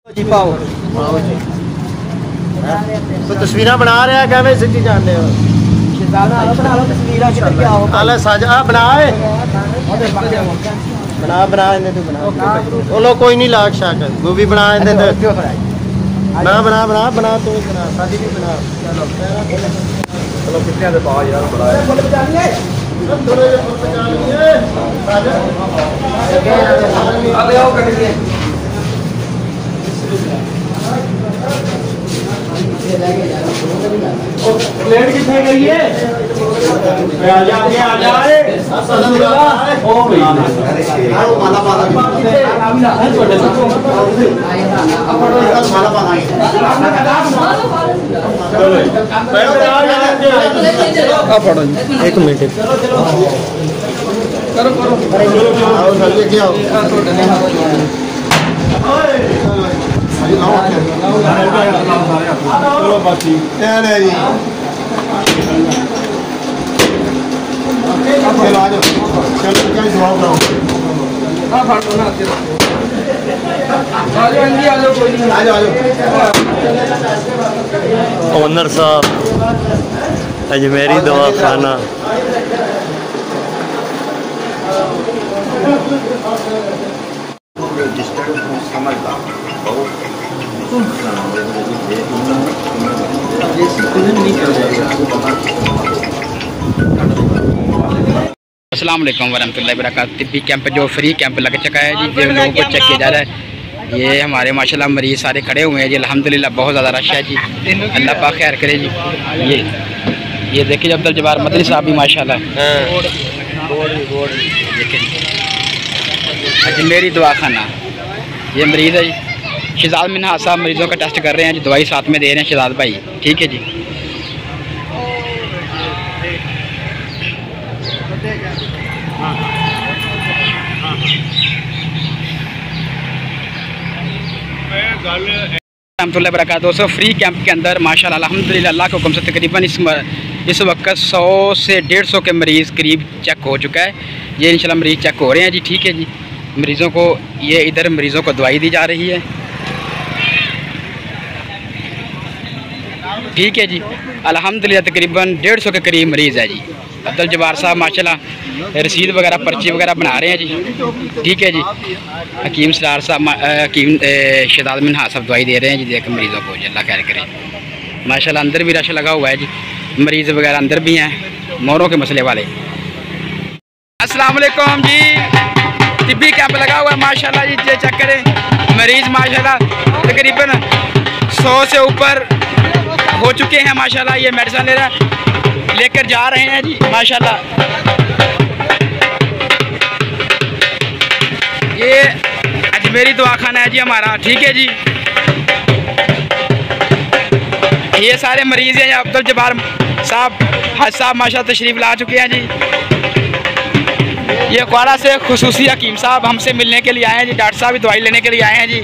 जी पाओ तो तस्वीर बना रहा है क्या सिटी जाने बना बना वो लोग कोई नहीं लाग शाक वो भी बना बना बना बना बना तू बना शादी भी बना चलो कितने दे पा यार प्लेट कितने गई है एक मिनट करो करो चलो बाकी है जी चलो आ जाओ चलो क्या जवाब दो हां फाड़ दो ना आ जाओ कोई नहीं आ जाओ ओनर साहब अजमेरी दवाखाना अस्सलाम वालेकुम वरहमतुल्लाहि वबरकातुहू। तिब्बी कैंप जो फ्री कैंप लग चुका है जी, जो लोगों को चेक किया जा रहा है। ये हमारे माशाल्लाह मरीज़ सारे खड़े हुए हैं जी, अल्हम्दुलिल्लाह बहुत ज़्यादा रश है जी, अल्लाह पाक खैर करे जी। ये देखिए अब्दुल जब्बार मदनी साहब भी माशाल्लाह अजमेरी दवाखाना, ये मरीज़ है जी शहजाद मिन्हाज साहब, मरीज़ों का टेस्ट कर रहे हैं जी, दवाई साथ में दे रहे हैं शहजाद भाई, ठीक है जी। दोस्तों फ्री कैंप के अंदर माशाल्लाह अल्हम्दुलिल्लाह अल्लाह के हुक्म से तकरीबन इस वक्त 100 से 150 के मरीज़ करीब चेक हो चुका है। ये इंशाल्लाह मरीज़ चेक हो रहे हैं जी, ठीक है जी। मरीज़ों को ये इधर मरीज़ों को दवाई दी जा रही है, ठीक है जी। अल्हम्दुलिल्लाह तकरीबन 150 के करीब मरीज़ है जी। अब्दुल जब्बार साहब माशाल्लाह रसीद वगैरह पर्ची वगैरह बना रहे हैं जी, ठीक है जी। हकीम सरार साहब शहजाद मिन्हाज साहब दवाई दे रहे हैं जी, देख मरीज़ों को जी, अल्लाह खैर करे माशाल्लाह। अंदर भी रश लगा हुआ है जी, मरीज़ वगैरह अंदर भी हैं मोरों के मसले वाले। अस्सलाम वालेकुम जी, तिब्बी कैंप लगा हुआ है माशाल्लाह जी, ये चेक करें मरीज़ माशाल्लाह तकरीबन 100 से ऊपर हो चुके हैं माशाल्लाह। ये मेडिसिन लेकर जा रहे हैं जी माशाल्लाह। ये अजमेरी दवाखाना है जी हमारा, ठीक है जी। ये सारे मरीज़ हैं, अब्दुल जब्बार साहब हज साहब माशाल्लाह तशरीफ़ ला चुके हैं जी। ये क्वारा से खुसूसी हकीम साहब हमसे मिलने के लिए आए हैं जी, डॉक्टर साहब भी दवाई लेने के लिए आए हैं जी।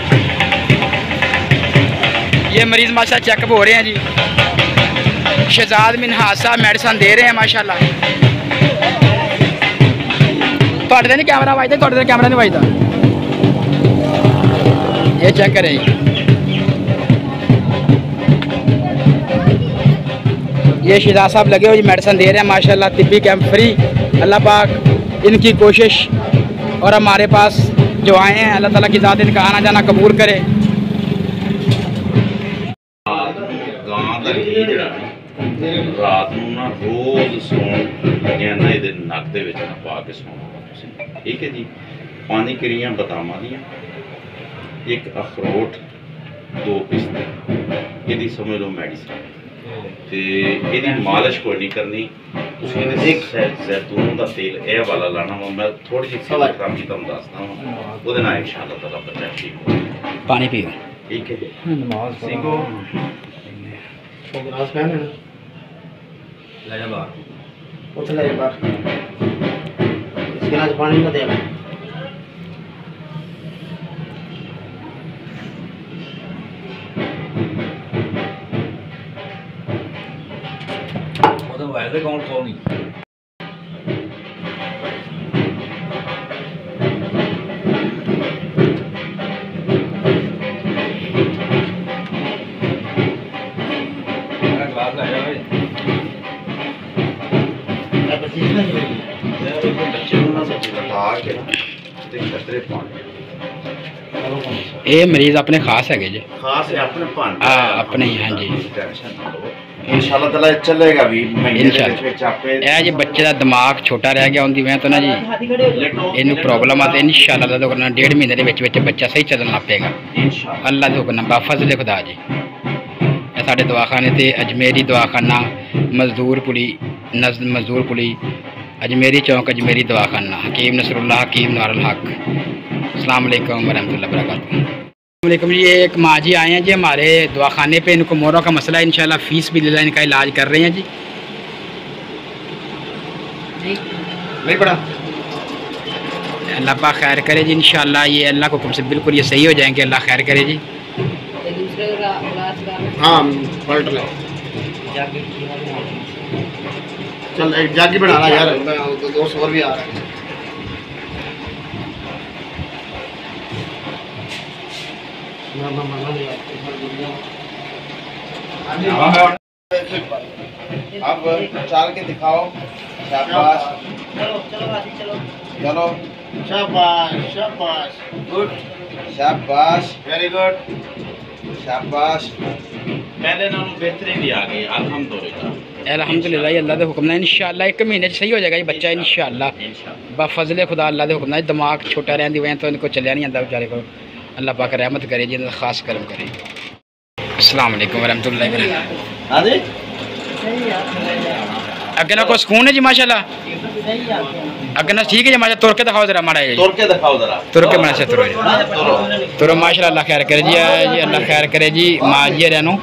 ये मरीज़ माशाल्लाह चेकअप हो रहे हैं जी। शहजाद मिन्हाज साहब मेडिसिन दे रहे हैं माशाल्लाह। थोड़े नहीं कैमरा वाजदा, थोड़े कैमरा नहीं वाजदा, ये चेक करें। ये शहजाद साहब लगे हुए जी, मेडिसिन दे रहे हैं माशाल्लाह। तिब्बी कैंप फ्री, अल्लाह पाक इनकी कोशिश और हमारे पास जो आए हैं अल्लाह ताला की ज़ात इनका आना जाना कबूल करे। रात ना रोज़ सौन लगे ना ये नक दे विच ना पा के सौना, ठीक है जी। पानी करियां बदामां दियां, एक अखरोट, 2 पिस्ते, ये समझ लो मेडिसिन, ते ये मालिश कोई नहीं करनी। एक जैतून का तेल यह वाला लाना वा, मैं थोड़ी जी काम की तुम दसदा वा, वो इंशाअल्लाह ताला बच्चा ठीक हो। पानी पियो, ठीक है जी। नमाज सीखो गिलास पहन ले जा बाहर, उठ ले बाहर, इस गिलास पानी का दे। वो तो वैसे कौन सो नहीं ये मरीज अपने खास है जी, खास है अपने अपने ही। हाँ जी इंशाल्लाह ताला चलेगा भी इंशाल्लाह। जी बच्चे का दिमाग छोटा रह गया उनकी वजह तो ना जी इन प्रॉब्लम आते इंशाल्लाह तो 1.5 महीने के बच्चा सही चलना लग पेगा अल्लाह के हुक्म नाल फजल खुदा जी। साढ़े दवाखाने ते अजमेरी दवाखाना मजदूर पुली अजमेरी चौक अजमेरी दवाखाना हकीम नसरुल्लाह हकीम नारुल हक। अस्सलाम वालेकुम वरहमतुल्लाहि वबरकातुहू। वालेकुम जी। एक माँ जी आए हैं जी हमारे दवाखाने पे, इनको मोरों का मसला है, इंशाल्लाह फ़ीस भी ले, इनका इलाज कर रहे हैं जी। नहीं पड़ा। अल्लाह पाक खैर करे जी इंशाल्लाह, ये अल्लाह को हुक्म से बिल्कुल ये सही हो जाएंगे, अल्लाह खैर करे जी। हाँ पलट ले, चल एक जागी बना रहा यार, दो और भी आ रहा है। अब चाल के दिखाओ। शाबाश, चलो शाबाश शाबाश, गुड शाबाश, वेरी गुड शाबाश। पहले नालों बेहतरीन भी आ गई अल्हम्दुलिल्लाह। अल्हम्दुलिल्लाह अल्लाह के हुक्म नाल इंशाल्लाह 1 महीने सही हो जाएगा ये बच्चा इंशाल्लाह बफजले खुदा। अल्लाह के हुक्म नाल दिमाग छोटा रहने की वजह तो इनको चलिया नहीं आता बेचारे को, अल्लाह पाक रहमत करे जी, खास करम करे। अस्सलाम वालेकुम वरहमतुल्लाहि वबरकातुहू। हाँ जी अगे ना को सुकून है जी माशाल्लाह, अगे ना ठीक है जी माशाल्लाह। तुर के दिखाओ जरा माड़ा जी, तोड़ के दिखाओ जरा, तुर के बना से तुरो तुरो माशाल्लाह। अल्लाह खैर करे जी, अल्लाह खैर करे जी। माँ जी रहनो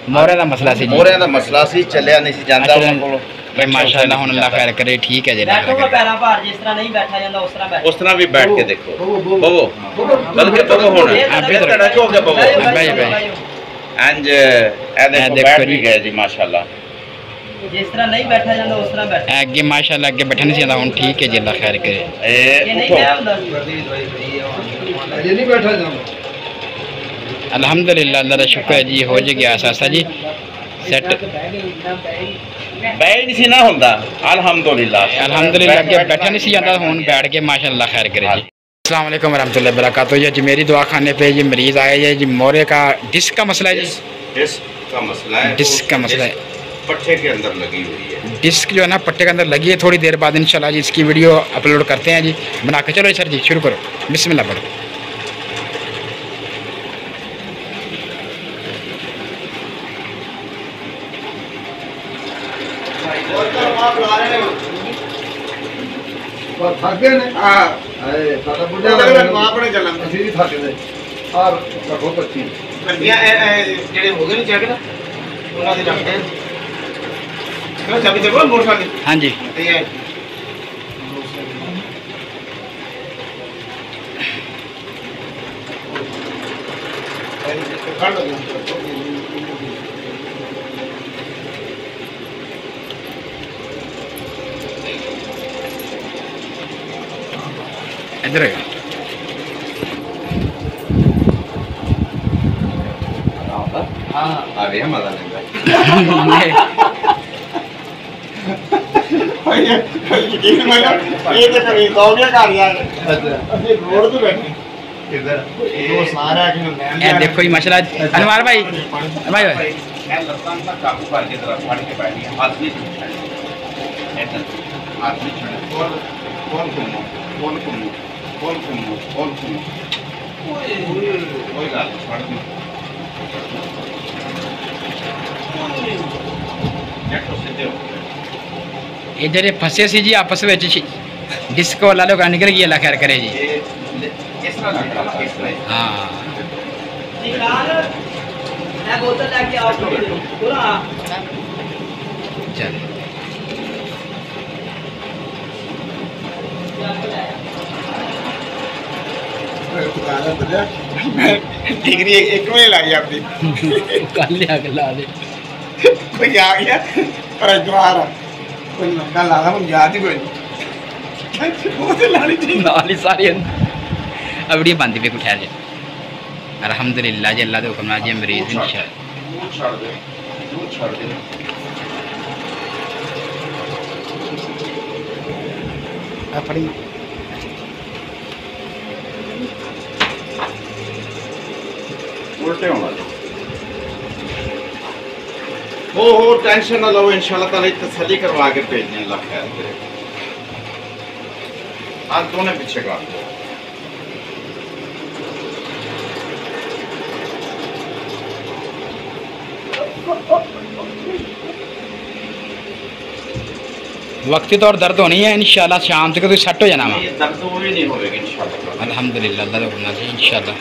मोरे का मसला सी जी, मोरे का मसला सी, चलिया नहीं सी जांदा उन कोलो ये माशाल्लाह हुन अल्लाह खैर करे, ठीक है जी। बैठो को पैरा भार जिस तरह नहीं बैठा जाता उस तरह बैठो, उस तरह भी बैठ के देखो। बवो बल्कि बवो होना बेहतर है जो के बवो भाई एंड ए देखो जी गए जी माशाल्लाह। जिस तरह नहीं बैठा जाता उस तरह बैठो आगे माशाल्लाह आगे बैठा नहीं जाता हुन, ठीक है जी अल्लाह खैर करे। ये नहीं क्या ਹੁੰਦਾ ये नहीं बैठा जाऊँ। अल्हम्दुलिल्लाह अल्लाह का शुक्र है जी, हो गया ऐसा जी सेट। बैठ नहीं सी ना ਹੁੰਦਾ अल्हम्दुलिल्लाह अल्हम्दुलिल्लाह के बैठा नहीं सी जाता हुन बैठ के माशाल्लाह खैर करे जी। अस्सलाम वालेकुम वरहमतुल्लाहि वबरकातुहू। ये अजमेरी दवाखाने पे ये मरीज़ आए हैं जी, मोरे का डिस्क का मसला है जी। डिस्क का मसला है, डिस्क का मसला है, पट्टे के अंदर लगी हुई है डिस्क जो है ना पट्टे के अंदर लगी है। थोड़ी देर बाद इंशाल्लाह जी इसकी वीडियो अपलोड करते हैं जी बना के। चलो सर जी शुरू करो, बिस्मिल्लाह पढ़ो। थके ने हां साडा बुढ़ा अपने चलना ਅਸੀਂ ਵੀ ਥੱਕ ਗਏ और रखो पच्ची बढ़िया ਜਿਹੜੇ ਹੋ ਗਏ ਨੇ ਚੈੱਕ ਨਾ ਉਹਨਾਂ ਦੇ ਰੱਖਦੇ ਕਿਉਂ ਚਾਬੀ ਦੇ ਕੋਲ ਮੋਟਰਸਾਈਕਲ। हाँ जी ਤੇ ਇਹ खड़ लगे इधर आ गया मजा लेंगे ये तो कभी तो क्या कर यार ਅਸੀਂ रोड पे बैठे इधर दो सारा कि मैं देखो जी माशाल्लाह अनवार भाई भाई मैं लतान का काबू करके जरा फड़ के बैठी हाथ नहीं छूटा ऐसा हाथ नहीं छूटा कौन कोई गाल छोड़ दो देखो सीधे ये जरे फंसे सी जी आपस में डिस्क वाला लोग निकल गया अल्लाह खैर करे जी। इस तरह लग रहा है हाँ निकाल मैं बोतल लेके आओ पूरा चल डिग्री एक में लाई आपकी कल लिया के ला दे कोई आ गया पर द्वार कोई लंका ला हम याद ही कोई वो तो लानी थी नाली सारी अबड़ी बंद पे कुछ है जी। अल्हम्दुलिल्लाह जी अल्लाह के हुक्म नाल जी मरीज इंशाअल्लाह छोड़ दे अपनी उल्टे होना चाहिए। हो टेंशन ना लो, इंशाल्लाह ताला तसल्ली करवा के भेजने अल्लाह खैर करे। आज दोनों पीछे काट दो। वक्ती तौर दर्द होनी है इंशाल्लाह, शाम तक तो सेट हो जाना वा। ये दर्द वो ही नहीं होगा इंशाल्लाह। अल्हम्दुलिल्लाह, अल्लाह का होना चाहिए इंशाल्लाह।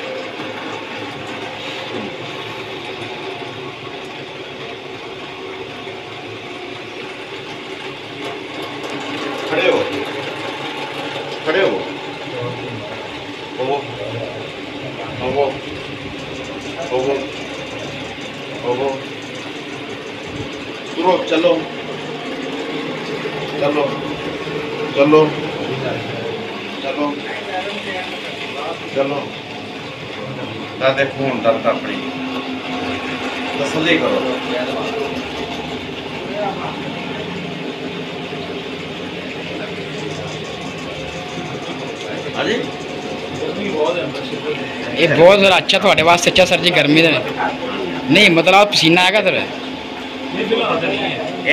खड़े हो, खड़े हो, चलो चलो चलो चलो चलो चलो। दादे खून दर्द अपनी तसल्ली करो। हाँ जी, ये बहुत ज़रा अच्छा थोड़े वास्ते अच्छा सर जी, गर्मी दे नहीं मतलब पसीना आएगा सर।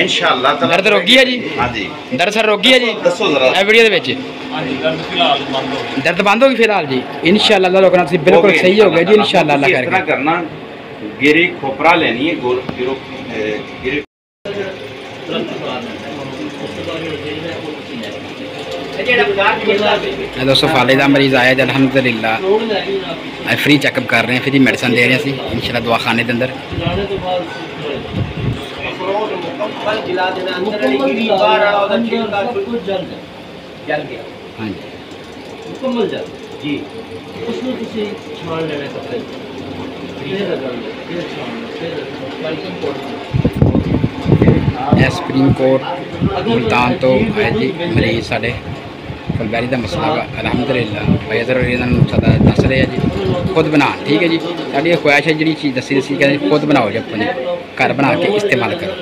इंशाल्लाह ताला दर्द रोगी है जी? हाँ जी, दर्द सर रोगी है जी? दसो जरा। ए वीडियो दे विच दर्द बंद होगी फिलहाल जी इंशाल्लाह। अल्लाह रोकना बिल्कुल सही हो गया जी इंशाल्लाह। अल्लाह इतना करके करना, गिरी खोपरा लेनी है, गोल गिरी दोस्तों फाले का मरीज़ आया जी अल्हम्दुलिल्लाह। फ्री चेकअप कर रहे हैं, फ्री मेडिसिन दे रहे हैं इंशाल्लाह दवाखाने के अंदर। सुप्रीम कोर्ट मुल्तान तो है जी मरीज साढ़े फुलबैरी का मसला वा अलहमदुलिल्लाह भाई अदर दस रहे हैं जी खुद बना। ठीक है जी, साड़ी ख्वाहिश है जी चीज़ दसी कहते खुद बनाओ जी, अपने घर बना के इस्तेमाल करो।